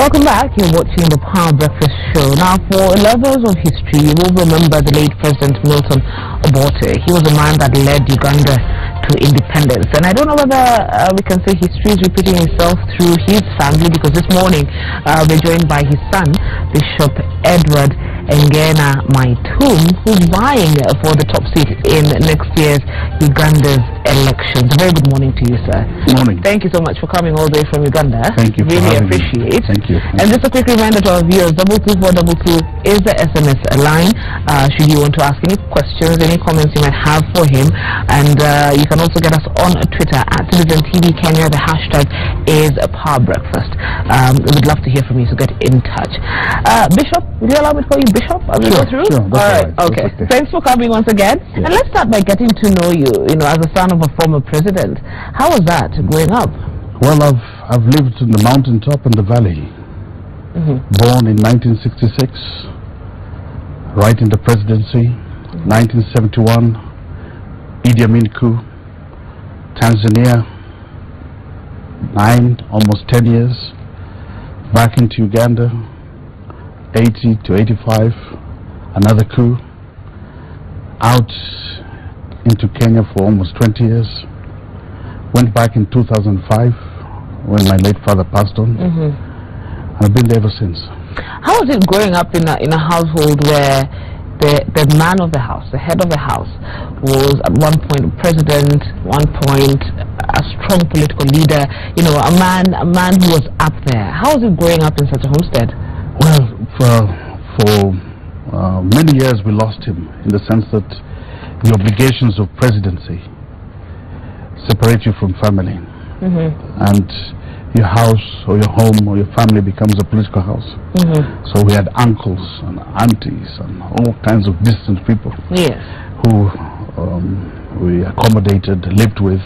Welcome back. You're watching the Power Breakfast Show. Now, for lovers of history, you will remember the late President Milton Obote. He was a man that led Uganda to independence. And I don't know whether we can say history is repeating itself through his family, because this morning we're joined by his son, Bishop Edward Engena, who's vying for the top seat in next year's Uganda's elections. A very good morning to you, sir. Good morning. Thank you so much for coming all the way from Uganda. Thank you. Really appreciate. Thank you. And just a quick reminder to our viewers, 22422 is the SMS line. Should you want to ask any questions, any comments you might have for him, and you can also get us on Twitter at Citizen TV Kenya. The hashtag is Power Breakfast. We'd love to hear from you, so get in touch. Bishop, will you allow me to call you Bishop as we go through? Sure, all right. Okay. Thanks for coming once again. Yes. And let's start by getting to know you. As a son of a former president, how was that growing up? Well, I've lived in the mountaintop and the valley. Born in 1966, right in the presidency. 1971, Idi Amin coup. Tanzania, almost 10 years. Back into Uganda, 80 to 85, another coup. Out into Kenya for almost 20 years. Went back in 2005 when my late father passed on. I've been there ever since. How was it growing up in a household where the man of the house, the head of the house, was at one point a president, one point a strong political leader, a man who was up there? How was it growing up in such a homestead? Well, for many years we lost him, in the sense that the obligations of presidency separate you from family, and your house or your home or your family becomes a political house. So we had uncles and aunties and all kinds of distant people who we accommodated, lived with.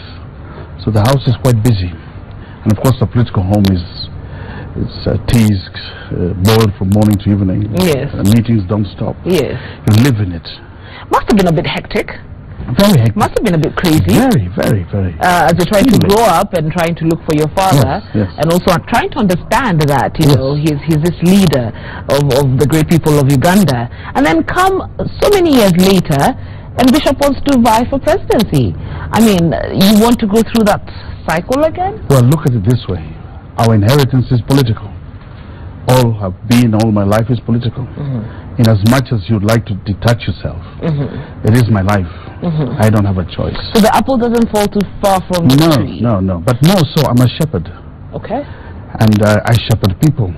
So the house is quite busy, and of course the political home is teas boiled from morning to evening. Meetings don't stop. You live in it. Must have been a bit hectic. Very hectic. Must have been a bit crazy. Very, very, very. As you're trying to grow up and trying to look for your father, and also trying to understand that he's this leader of the great people of Uganda, and then come so many years later, and Bishop wants to vie for presidency. I mean, you want to go through that cycle again? Well, look at it this way: our inheritance is political. All my life is political. In as much as you'd like to detach yourself, it is my life. I don't have a choice. So the apple doesn't fall too far from the tree? No. But more so, I'm a shepherd. Okay. And I shepherd people.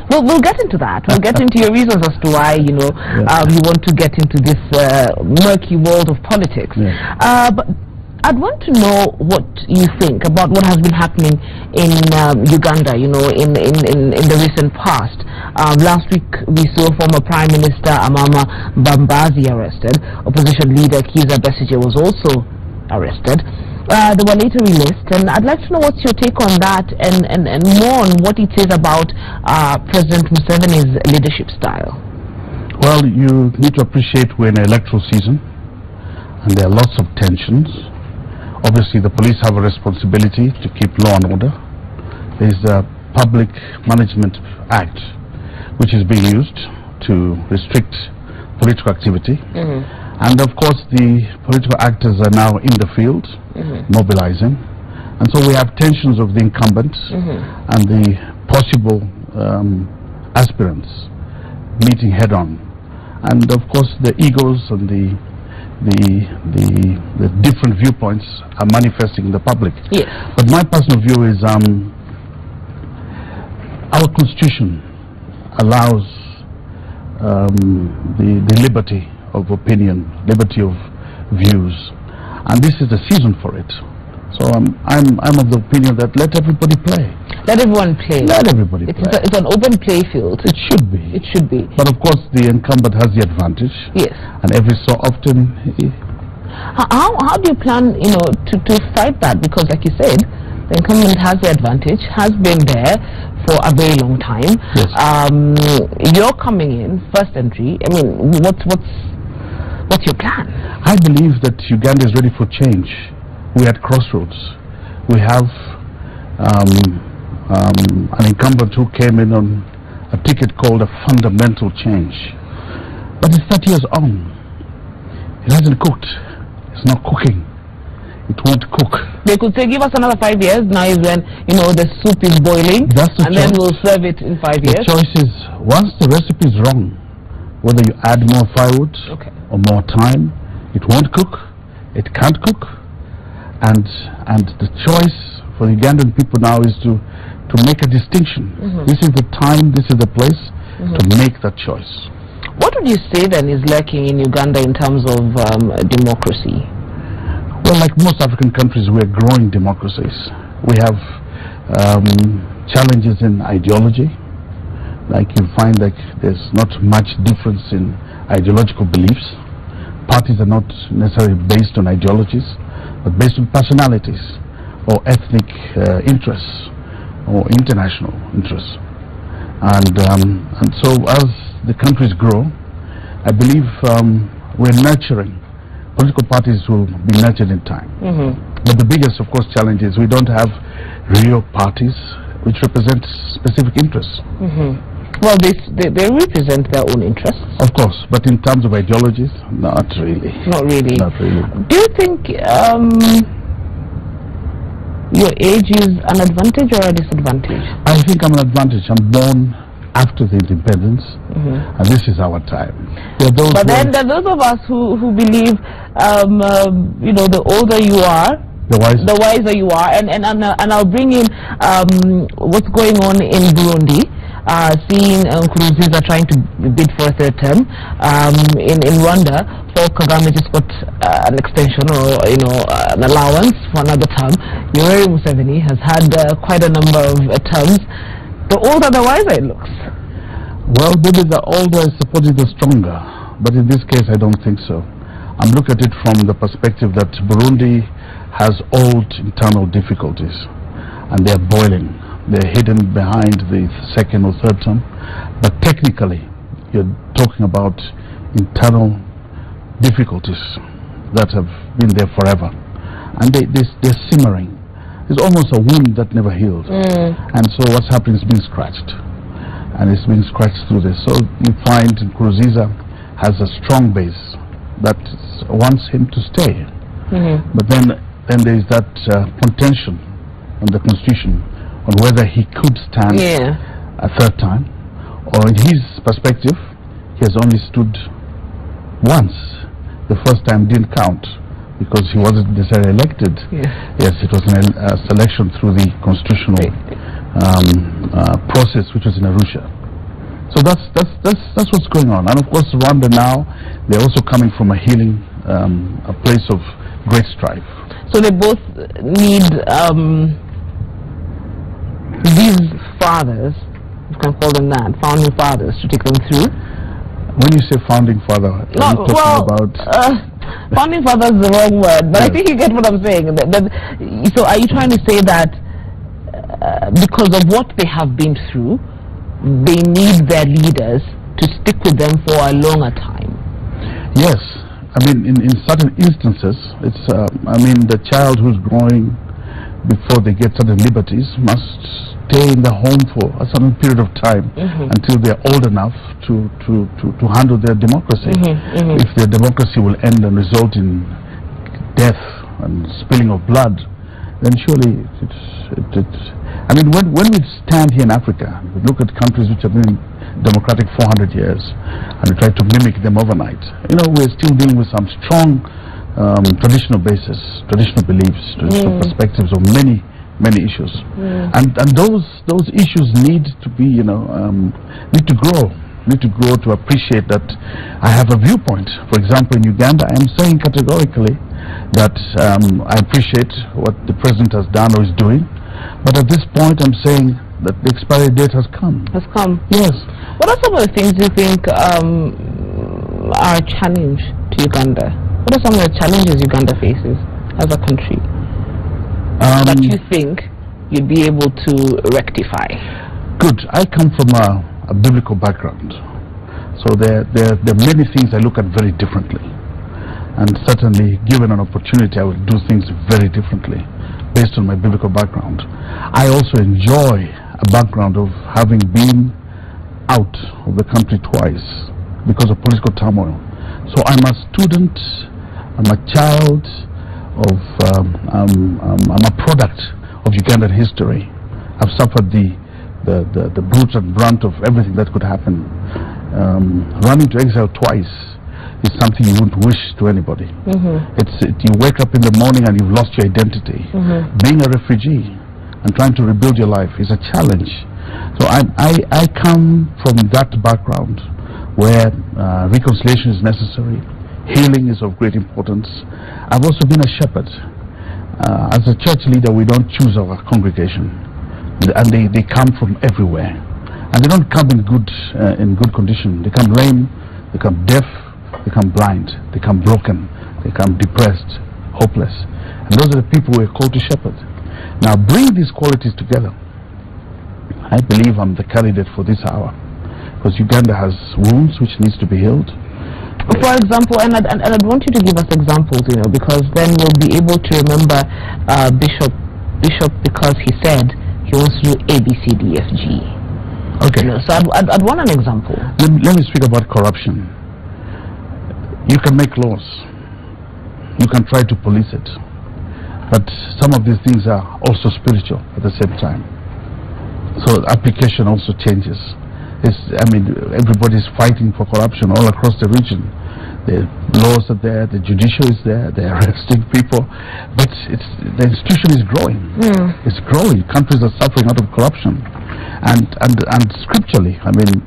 Well, we'll get into that. We'll get into your reasons as to why, you want to get into this murky world of politics. But I'd want to know what you think about what has been happening in Uganda, in the recent past. Last week we saw former Prime Minister Amama Mbabazi arrested. Opposition leader Kizza Besigye was also arrested. They were later released, and I'd like to know what's your take on that, and more on what it says about President Museveni's leadership style. Well, you need to appreciate we're in an electoral season, and there are lots of tensions. Obviously, the police have a responsibility to keep law and order. There is the Public Management Act, which is being used to restrict political activity. And of course, the political actors are now in the field, mobilizing. And so we have tensions of the incumbents and the possible aspirants meeting head on. And of course, the egos and the different viewpoints are manifesting in the public. But my personal view is our constitution allows the liberty of opinion, liberty of views, and this is the season for it. So I'm of the opinion that let everybody play. Let everyone play. Let everybody play. It's an open play field. It should be. It should be. But of course, the incumbent has the advantage. And every so often. How do you plan, to fight that? Because, like you said, the incumbent has the advantage, has been there for a very long time. You're coming in, first entry. I mean, what's your plan? I believe that Uganda is ready for change. We're at crossroads. We have an incumbent who came in on a ticket called a fundamental change. But it's 30 years on. It hasn't cooked. It's not cooking. It won't cook. They could say, give us another 5 years. Now is when, you know, the soup is boiling. That's the and choice. then we'll serve it in 5 years. The choice is, once the recipe is wrong, whether you add more firewood or more time, it won't cook. It can't cook. And the choice for the Ugandan people now is to make a distinction. This is the time, this is the place to make that choice. What would you say then is lacking in Uganda in terms of democracy? Well, like most African countries, we're growing democracies. We have challenges in ideology. Like you find like there's not much difference in ideological beliefs. Parties are not necessarily based on ideologies, but based on personalities or ethnic interests or international interests. And so as the countries grow, I believe we're nurturing. Political parties will be nurtured in time. But the biggest, of course, challenge is we don't have real parties which represent specific interests. Well, they represent their own interests. Of course, but in terms of ideologies, not really. Not really. Not really. Do you think your age is an advantage or a disadvantage? I think I'm an advantage. I'm born after the independence, and this is our time. But then there are those of us who believe, you know, the older you are, the wiser you are. And I'll bring in what's going on in Burundi. Seeing Nkurunziza trying to bid for a third term. In Rwanda, Paul Kagame just got an extension or, you know, an allowance for another term. Yoweri Museveni has had quite a number of terms. The older, the wiser it looks. Well, maybe the older is supporting the stronger, but in this case, I don't think so. I'm looking at it from the perspective that Burundi has old internal difficulties, and they're boiling. They're hidden behind the second or third term, but technically, you're talking about internal difficulties that have been there forever, and they're simmering. It's almost a wound that never healed. And so what's happening is being scratched. And it's being scratched through this. So you find Nkurunziza has a strong base that wants him to stay. But then there is that contention on the constitution on whether he could stand a third time. Or in his perspective, he has only stood once. The first time didn't count, because he wasn't necessarily elected. Yes, it was a selection through the constitutional process, which was in Arusha. So that's what's going on. And of course, Rwanda now, they're also coming from a healing, a place of great strife. So they both need these fathers, you can call them that, founding fathers, to take them through. When you say founding father, are you talking about... founding father is the wrong word, but I think you get what I'm saying. So are you trying to say that because of what they have been through, they need their leaders to stick with them for a longer time? Yes. I mean, in certain instances, it's, I mean, the child who's growing before they get certain liberties must stay in the home for a certain period of time until they're old enough to handle their democracy. If their democracy will end and result in death and spilling of blood, then surely I mean, when we stand here in Africa, we look at countries which have been democratic 400 years and we try to mimic them overnight, you know, we're still dealing with some strong traditional basis, traditional beliefs, traditional perspectives of many issues, and those issues need to be, you know, need to grow to appreciate that I have a viewpoint. For example, in Uganda, I am saying categorically that I appreciate what the president has done or is doing, but at this point I'm saying that the expiry date has come. Yes. What are some of the things you think are a challenge to Uganda? What are some of the challenges Uganda faces as a country that you think you'd be able to rectify? Good. I come from a biblical background, so there are many things I look at very differently, and certainly given an opportunity I would do things very differently based on my biblical background. I also enjoy a background of having been out of the country twice because of political turmoil. So I'm a student, I'm a child of, I'm a product of Ugandan history. I've suffered the brunt and brunt of everything that could happen. Running to exile twice is something you wouldn't wish to anybody. You wake up in the morning and you've lost your identity. Being a refugee and trying to rebuild your life is a challenge. So I come from that background where reconciliation is necessary, healing is of great importance. I've also been a shepherd. As a church leader, we don't choose our congregation, and they come from everywhere, and they don't come in good condition. They come lame, they come deaf, they come blind, they come broken, they come depressed, hopeless, and those are the people we're called to shepherd. Now bring these qualities together. I believe I'm the candidate for this hour, because Uganda has wounds which needs to be healed. For example, and I'd want you to give us examples, because then we'll be able to remember Bishop, because he said he wants to do A, B, C, D, F, G. Okay. So I'd want an example. Let me speak about corruption. You can make laws. You can try to police it. But some of these things are also spiritual at the same time. So application also changes. Everybody's fighting for corruption all across the region. The laws are there, the judiciary is there, they're arresting people, but the institution is growing. It's growing. Countries are suffering out of corruption. And scripturally,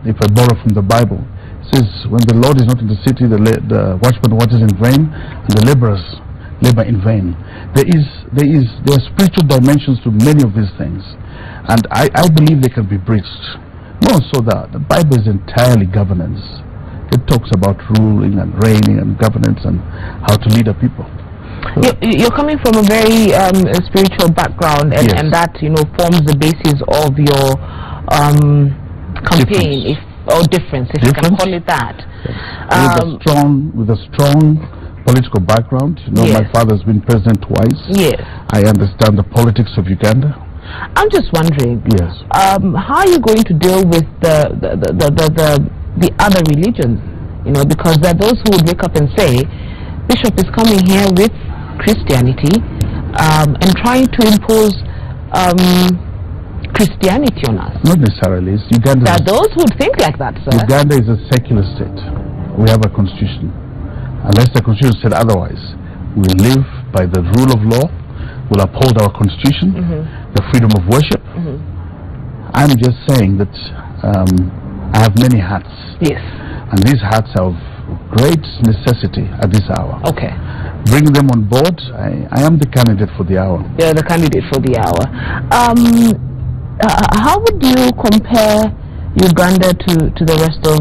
if I borrow from the Bible, it says, when the Lord is not in the city, the watchman watches in vain, and the laborers labor in vain. There are spiritual dimensions to many of these things, and I believe they can be bridged. More so that the Bible is entirely governance. It talks about ruling and reigning and governance and how to lead a people. So you're coming from a very spiritual background, and, yes, and that forms the basis of your campaign, difference, if you can call it that. Yes. With a strong political background, yes, my father's been president twice. Yes, I understand the politics of Uganda. I'm just wondering, yes, how are you going to deal with the other religions? Because there are those who would wake up and say, Bishop is coming here with Christianity and trying to impose Christianity on us. Not necessarily. Uganda. There are those who would think like that, sir. Uganda is a secular state. We have a constitution. Unless the constitution said otherwise, we live by the rule of law. We'll uphold our constitution, the freedom of worship. I'm just saying that I have many hats. Yes. And these hats are of great necessity at this hour. Okay. Bring them on board. I am the candidate for the hour. You're the candidate for the hour. How would you compare Uganda to the rest of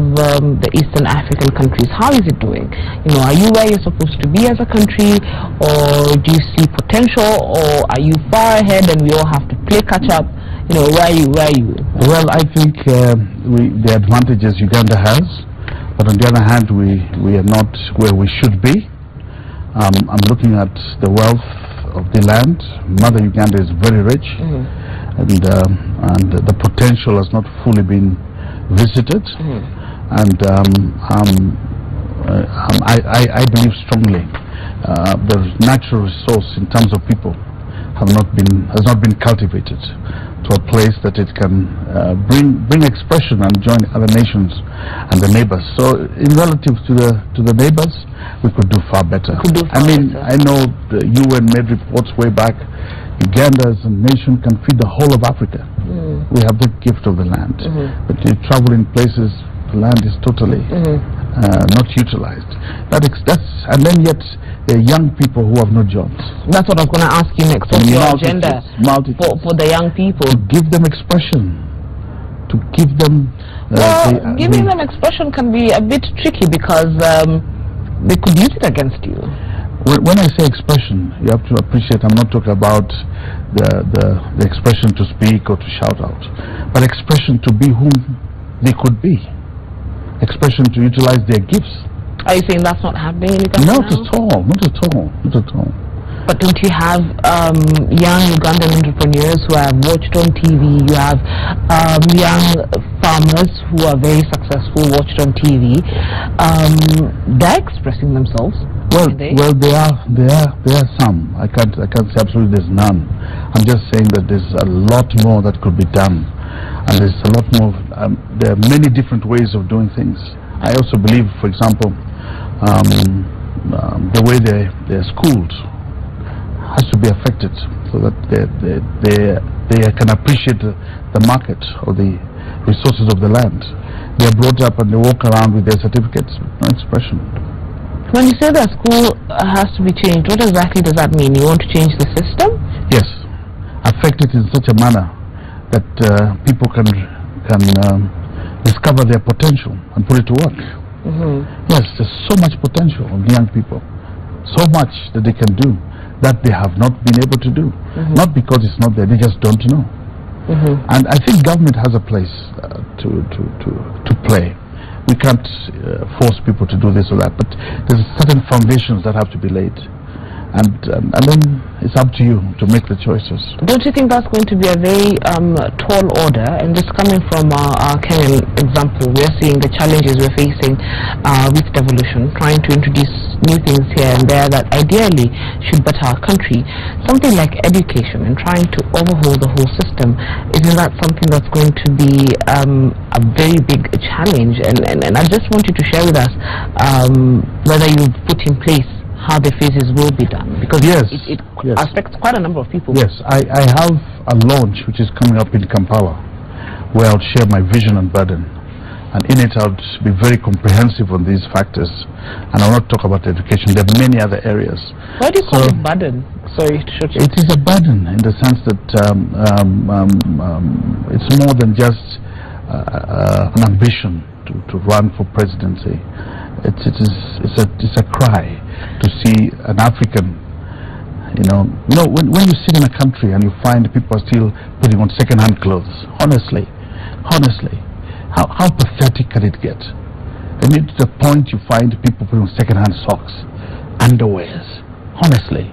the Eastern African countries? How is it doing? Are you where you're supposed to be as a country, or do you see potential, or are you far ahead and we all have to play catch up? Where are you? Well, I think the advantages Uganda has, but on the other hand, we are not where we should be. I'm looking at the wealth of the land. Mother Uganda is very rich, and the potential has not fully been visited, and I believe strongly the natural resource in terms of people has not been cultivated to a place that it can bring expression and join other nations and the neighbors. So in relative to the neighbors, we could do far better. I know the UN made reports way back. Uganda as a nation can feed the whole of Africa. We have the gift of the land, but you travel in places the land is totally not utilized. And then yet there are young people who have no jobs. That's what I was going to ask you next. What's your agenda for the young people? To give them expression. To give them. Giving them expression can be a bit tricky because they could use it against you. When I say expression, you have to appreciate I'm not talking about the expression to speak or to shout out, but expression to be whom they could be, expression to utilize their gifts. Are you saying that's not happening in Uganda? Not at all. But don't you have young Ugandan entrepreneurs who have watched on TV? You have young farmers who are very successful, watched on TV, they're expressing themselves. Well, there are some. I can't say absolutely there's none. I'm just saying that there's a lot more that could be done, and there's a lot more. There are many different ways of doing things. I also believe, for example, the way they're schooled has to be affected so that they can appreciate the market or the resources of the land. They're brought up and they walk around with their certificates, no expression. When you say that school has to be changed, what exactly does that mean? You want to change the system? Yes, affect it in such a manner that people can discover their potential and put it to work. Yes, there's so much potential of young people, so much that they can do that they have not been able to do. Not because it's not there, they just don't know. And I think government has a place to play. We can't force people to do this or that, but there's certain foundations that have to be laid, and then it's up to you to make the choices. Don't you think that's going to be a very tall order? And just coming from our Kenyan example, we're seeing the challenges we're facing with devolution, trying to introduce new things here and there that ideally should better our country. Something like education and trying to overhaul the whole system, isn't that something that's going to be a very big challenge? And I just want you to share with us whether you've put in place how the phases will be done, because it affects quite a number of people. Yes, I have a launch which is coming up in Kampala where I'll share my vision and burden, and in it I'll be very comprehensive on these factors, and I'll not talk about education. There are many other areas. Why do you call it burden? Sorry to shut you. It is a burden in the sense that it's more than just an ambition to run for presidency. It's a cry to see an African, when you sit in a country and you find people are still putting on second-hand clothes, honestly, how pathetic can it get? And to the point you find people putting on second-hand socks, underwears, honestly.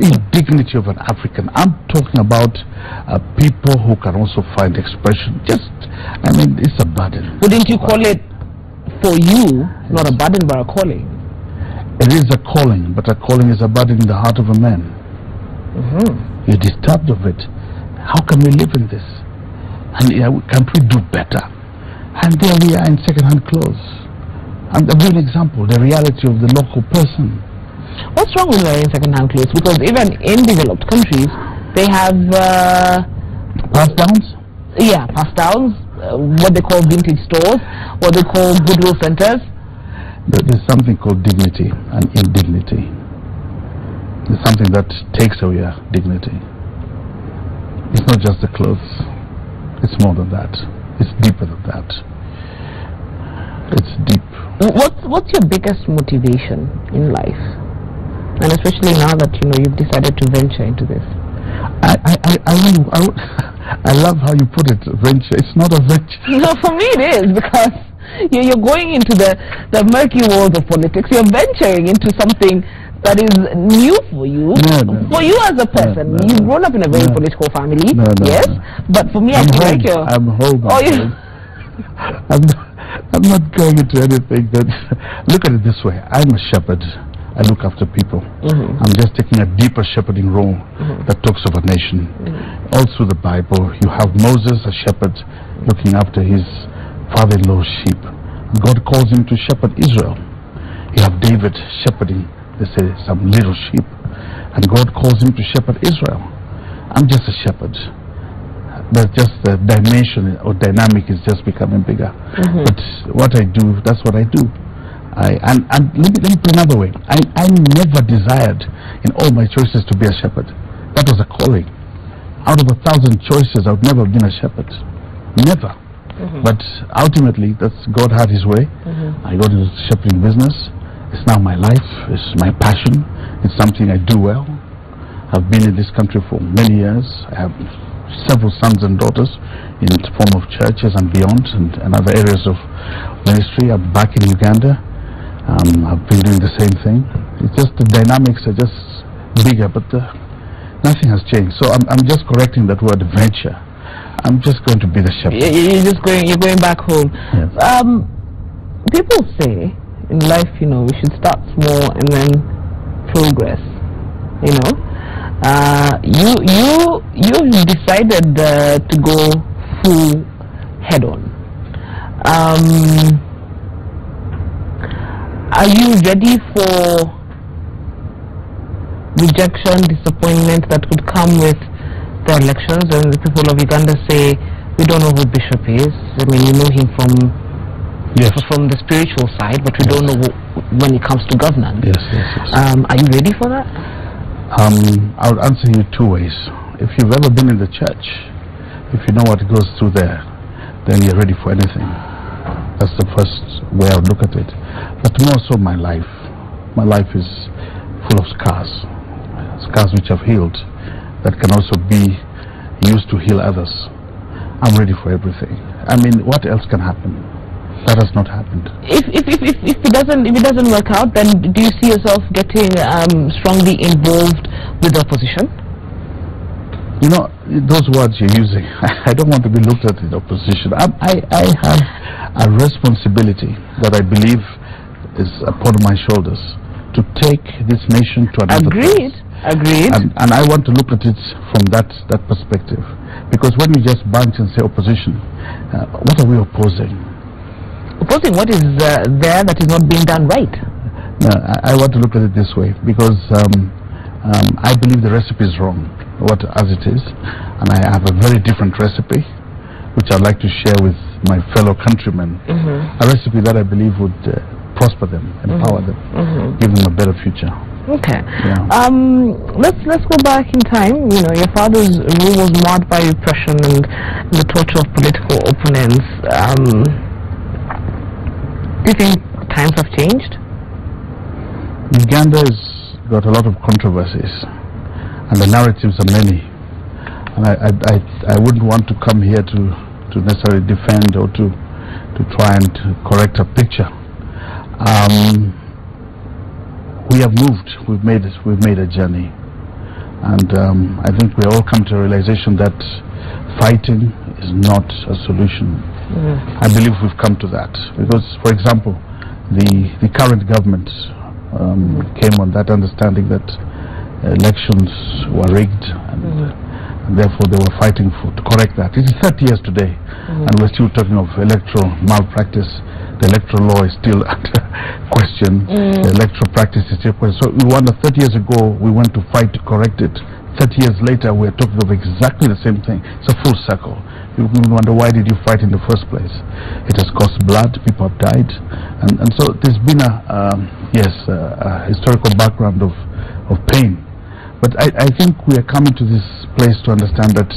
The dignity of an African. I'm talking about people who can also find expression. It's a burden. Wouldn't you call it, for you, not a burden but a calling? It is a calling, but a calling is a burden in the heart of a man. You're disturbed of it. How can we live in this? And can't we do better? And there we are in second-hand clothes. And a real example, the reality of the local person. What's wrong with wearing second-hand clothes? Because even in developed countries, they have pass-downs? Yeah, pass-downs, what they call vintage stores, what they call goodwill centers. There's something called dignity and indignity. There's something that takes away your dignity. It's not just the clothes. It's more than that. It's deeper than that. It's deep. What's your biggest motivation in life? And especially now that you've decided to venture into this. I love how you put it, venture. It's not a venture. No, for me it is, because you're going into the murky world of politics. You're venturing into something that is new for you. For you as a person, you've grown up in a very political family. Yes, but for me, I feel like you're... I'm home. I'm not going into anything that... Look at it this way. I'm a shepherd. I look after people. I'm just taking a deeper shepherding role that talks of a nation. All through the Bible, you have Moses, a shepherd, looking after his father-in-law's sheep. God calls him to shepherd Israel. You have David shepherding, they say, some little sheep, and God calls him to shepherd Israel. I'm just a shepherd. But just the dimension or dynamic is just becoming bigger. But what I do, that's what I do. And let me put it another way. I never desired in all my choices to be a shepherd. That was a calling. Out of 1,000 choices, I would never have been a shepherd. Never. But ultimately, God had his way. I got into the shepherding business. It's now my life. It's my passion. It's something I do well. I've been in this country for many years. I have several sons and daughters in the form of churches and beyond, and other areas of ministry. I'm back in Uganda. I've been doing the same thing. It's just the dynamics are just bigger, but nothing has changed. So I'm just correcting that word venture. I'm just going to be the shepherd. You're going back home. Yes. People say in life, we should start small and then progress. You decided to go full head on. Are you ready for rejection, disappointment that could come with the elections? And the people of Uganda say, we don't know who Bishop is. I mean, you know him from the spiritual side, but we don't know when it comes to governance. Yes. Are you ready for that? I would answer you two ways. If you've ever been in the church, if you know what goes through there, then you're ready for anything. That's the first way I would look at it. But more so my life. My life is full of scars which I've healed, that can also be used to heal others. I'm ready for everything. I mean, what else can happen? That has not happened. If it doesn't work out, then do you see yourself getting strongly involved with the opposition? Those words you're using, I don't want to be looked at in opposition. I have a responsibility that I believe is upon my shoulders to take this nation to another place. Agreed. And I want to look at it from that perspective. Because when you just bunch and say opposition, what are we opposing? Opposing what is there that is not being done right? No, I want to look at it this way, because I believe the recipe is wrong, as it is, and I have a very different recipe, which I'd like to share with my fellow countrymen. A recipe that I believe would prosper them, empower them, give them a better future. Okay. Yeah. Let's go back in time. Your father's rule was marred by repression and the torture of political opponents. Do you think times have changed? Uganda has got a lot of controversies, and the narratives are many. And I wouldn't want to come here to necessarily defend or to try and correct a picture. We have moved. We've made a journey, and I think we all come to a realization that fighting is not a solution. I believe we've come to that because, for example, the current government came on that understanding that elections were rigged, and therefore they were fighting to correct that. It is 30 years today, and we're still talking of electoral malpractice. The electoral law is still under question. The electoral practice is still question. So we wonder, 30 years ago we went to fight to correct it. 30 years later we're talking of exactly the same thing. It's a full circle. You wonder, why did you fight in the first place? It has cost blood, people have died, and so there's been a historical background of pain. But I think we are coming to this place to understand that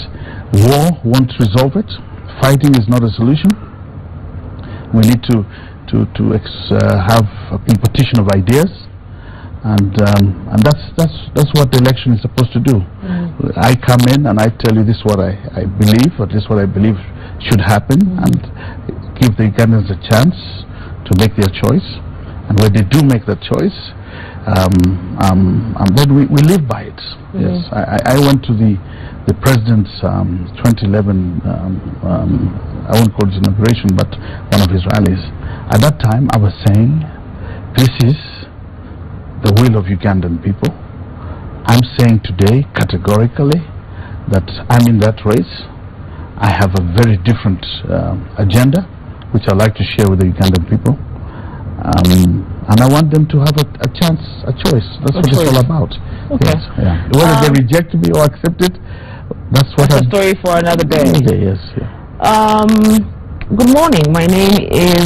war won't resolve it. Fighting is not a solution. We need to have a competition of ideas, and that's what the election is supposed to do. I come in and I tell you this is what I believe, or this is what I believe should happen, and give the Ugandans a chance to make their choice. And when they do make that choice, then we live by it. Yes, I went to the president's 2011, I won't call it inauguration, but one of his rallies. At that time, I was saying, this is the will of Ugandan people. I'm saying today, categorically, that I'm in that race. I have a very different agenda, which I'd like to share with the Ugandan people. And I want them to have a chance, a choice. That's what it's all about. Okay. Yes, yeah. Whether they reject me or accept it, that's a story for another day. Yes. Yeah. Good morning. My name is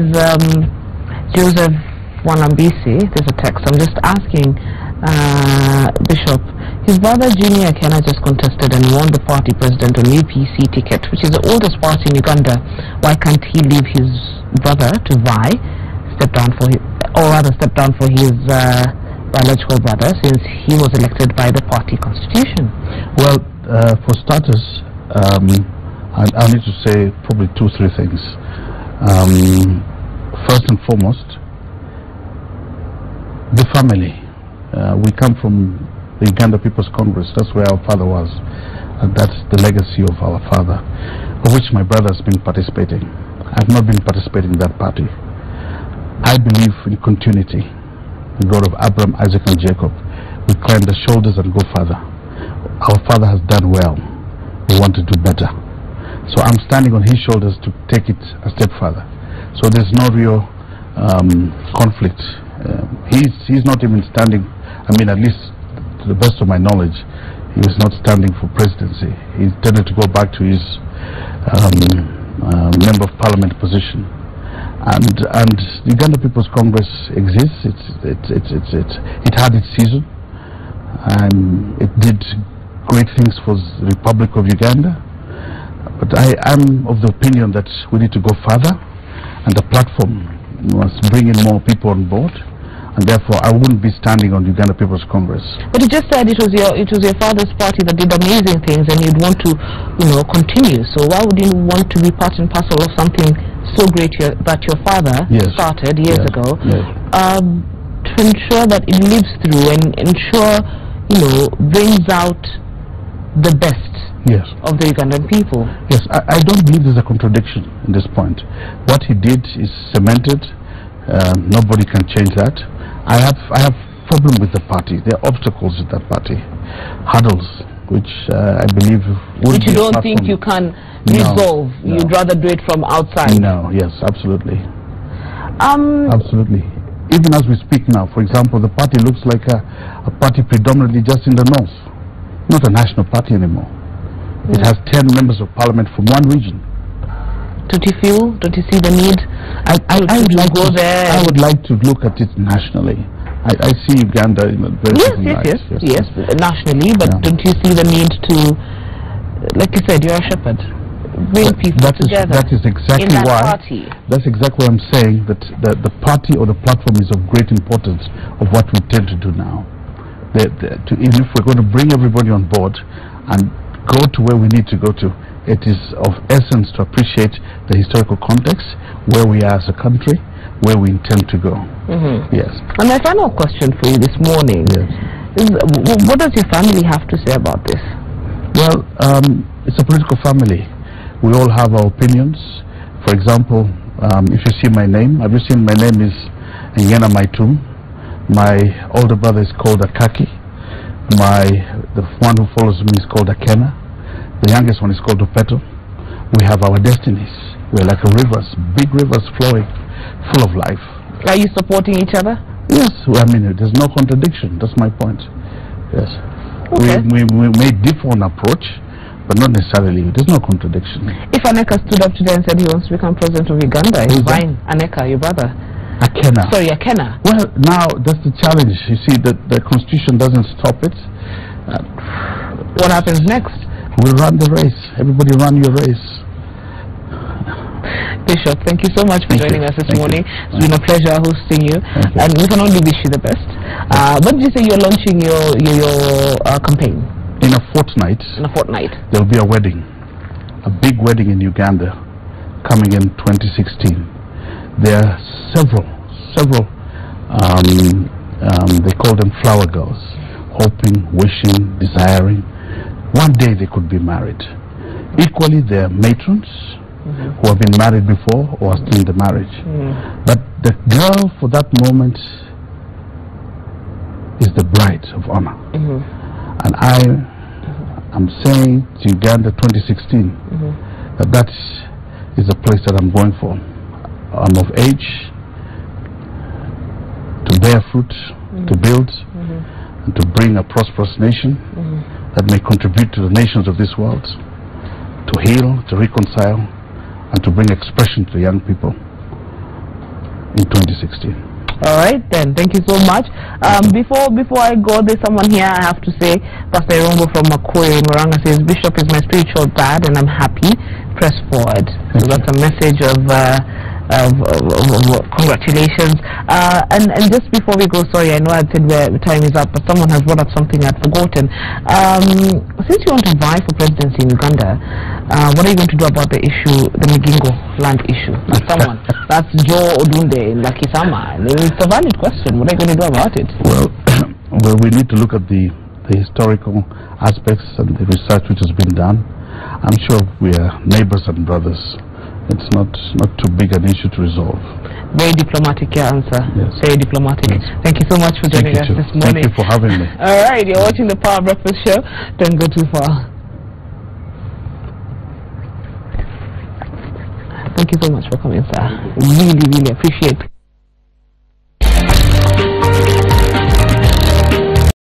Joseph Wanambisi. There's a text. I'm just asking Bishop. His brother Junior Engena just contested and won the party president on UPC ticket, which is the oldest party in Uganda. Why can't he leave his brother to vie? Step down for his biological brother, since he was elected by the party constitution? Well, for starters, I need to say probably 2-3 things. First and foremost, the family. We come from the Uganda People's Congress. That's where our father was, and that's the legacy of our father. of which my brother has been participating. I have not been participating in that party. I believe in continuity. The God of Abraham, Isaac, and Jacob. We climb the shoulders and go further. Our father has done well. We want to do better. So I'm standing on his shoulders to take it a step further. So there's no real conflict. He's not even standing, I mean, at least to the best of my knowledge, he was not standing for presidency. He tended to go back to his member of parliament position. And the Uganda People's Congress exists. It had its season. It did great things for the Republic of Uganda. But I am of the opinion that we need to go further, and the platform must bring in more people on board. And therefore, I wouldn't be standing on Uganda People's Congress. But you just said it was your father's party that did amazing things, and you'd want to, continue. So why would you want to be part and parcel of something so great that your father started years ago, to ensure that it lives through and ensure, brings out the best of the Ugandan people? Yes, I don't believe there's a contradiction in this point. What he did is cemented. Nobody can change that. I have problem with the party. There are obstacles in that party, hurdles, which I believe which you don't think you can resolve. No. You'd rather do it from outside. No, yes, absolutely. Absolutely. Even as we speak now, for example, the party looks like a party predominantly just in the north, not a national party anymore. It has 10 members of parliament from one region. Don't you see the need? I would like to look at it nationally. I see Uganda in a very different light. Yes, nationally, but don't you see the need to, like you said, you're a shepherd, bring people together? That is exactly in that why. Party. That's exactly what I'm saying. That the party or the platform is of great importance of what we tend to do now. Even if we're going to bring everybody on board and go to where we need to go to, it is of essence to appreciate the historical context, where we are as a country, where we intend to go. Yes. And my final question for you this morning is, what does your family have to say about this? Well, it's a political family. We all have our opinions. For example, if you see my name, have you seen my name is Engena Maitum. My older brother is called Akaki. The one who follows me is called Akena. The youngest one is called Obote. We have our destinies. We're like rivers, big rivers flowing, full of life. Are you supporting each other? Yes, I mean, there's no contradiction. That's my point. Yes. Okay. We may differ on approach, but not necessarily. There's no contradiction. If Aneka stood up today and said he wants to become president of Uganda, he's fine. Aneka, your brother. Akena. Sorry, Akena. Well, now that's the challenge. You see, the constitution doesn't stop it. What happens next? We'll run the race. Everybody run your race. Bishop, thank you so much for joining us this morning. It's been a pleasure hosting you. And we can only wish you the best. When did you say you're launching your campaign? In a fortnight. In a fortnight. There'll be a wedding. A big wedding in Uganda coming in 2016. There are several, they call them flower girls, hoping, wishing, desiring. One day they could be married. Equally, there are matrons who have been married before or are still in the marriage. But the girl for that moment is the bride of honor. And I am saying to Uganda 2016 that is the place that I'm going for. I'm of age to bear fruit, to build, and to bring a prosperous nation that may contribute to the nations of this world, to heal, to reconcile, and to bring expression to young people in 2016. All right, then. Thank you so much. Before I go, there's someone here I have to say. Pastor Irombo from Makoye in Muranga says, Bishop is my spiritual dad and I'm happy. Press forward. So that's a message of congratulations. And just before we go, sorry, I know I said time is up, but someone has brought up something I'd forgotten. Since you want to vie for presidency in Uganda, what are you going to do about the issue, the Migingo land issue? That's Joe Odunde in Lakisama. It's a valid question. What are you going to do about it? Well, we need to look at the historical aspects and the research which has been done. I'm sure we are neighbors and brothers. It's not too big an issue to resolve. Very diplomatic answer. Yes. Very diplomatic. Yes. Thank you so much for joining us this morning. Thank you for having me. All right, you're watching the Power Breakfast Show. Don't go too far. Thank you so much for coming, sir. Really, really appreciate it.